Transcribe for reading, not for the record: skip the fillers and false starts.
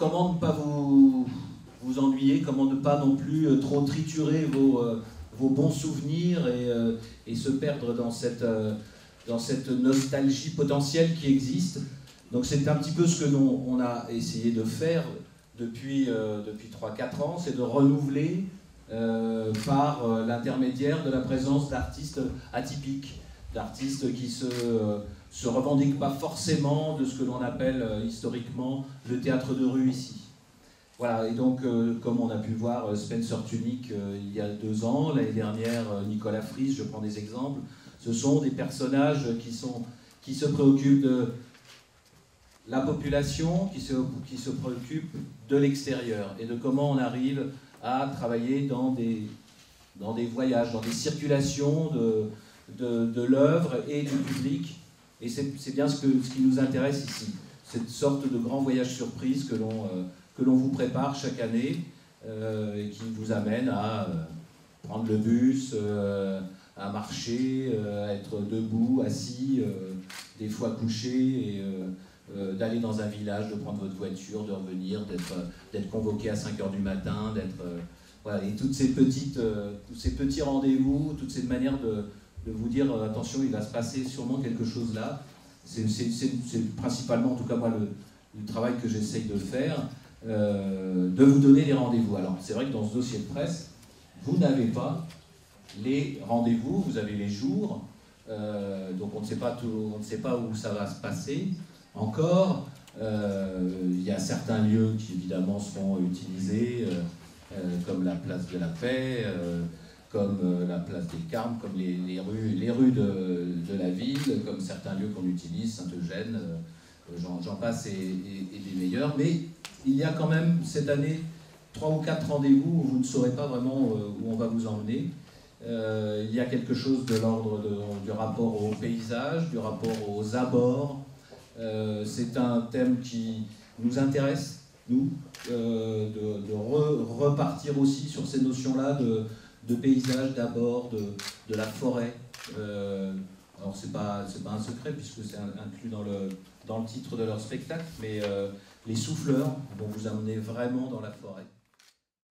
comment ne pas vous ennuyer, comment ne pas non plus trop triturer vos bons souvenirs et se perdre dans cette nostalgie potentielle qui existe. Donc c'est un petit peu ce que on a essayé de faire depuis 3-4 ans, c'est de renouveler par l'intermédiaire de la présence d'artistes atypiques, d'artistes qui se revendiquent pas forcément de ce que l'on appelle historiquement le théâtre de rue ici. Voilà, et donc comme on a pu voir Spencer Tunick il y a 2 ans, l'année dernière Nicolas Fries, je prends des exemples, ce sont des personnages qui se préoccupent de la population, qui se préoccupent de l'extérieur et de comment on arrive à travailler dans des voyages, dans des circulations de l'œuvre et du public. Et c'est bien ce qui nous intéresse ici, cette sorte de grand voyage surprise que l'on vous prépare chaque année et qui vous amène à prendre le bus, à marcher, à être debout, assis, des fois couché, et d'aller dans un village, de prendre votre voiture, de revenir, d'être convoqué à 5 h du matin, voilà, et tous ces petits rendez-vous, toutes ces manières de vous dire attention, il va se passer sûrement quelque chose là. C'est principalement, en tout cas moi, le travail que j'essaye de faire, de vous donner des rendez-vous. Alors c'est vrai que dans ce dossier de presse, vous n'avez pas les rendez-vous, vous avez les jours, donc on ne sait pas où ça va se passer encore. Il y a certains lieux qui évidemment seront utilisés, comme la place de la Paix, comme la place des Carmes, comme les rues de la ville, comme certains lieux qu'on utilise, Saint-Eugène, j'en passe et des meilleurs. Mais il y a quand même cette année 3 ou 4 rendez-vous où vous ne saurez pas vraiment où on va vous emmener. Il y a quelque chose de l'ordre du rapport au paysage, du rapport aux abords. C'est un thème qui nous intéresse, nous, de repartir aussi sur ces notions-là de paysage, d'abord, de la forêt. Alors c'est pas un secret puisque c'est inclus dans le titre de leur spectacle, mais les souffleurs vont vous amener vraiment dans la forêt.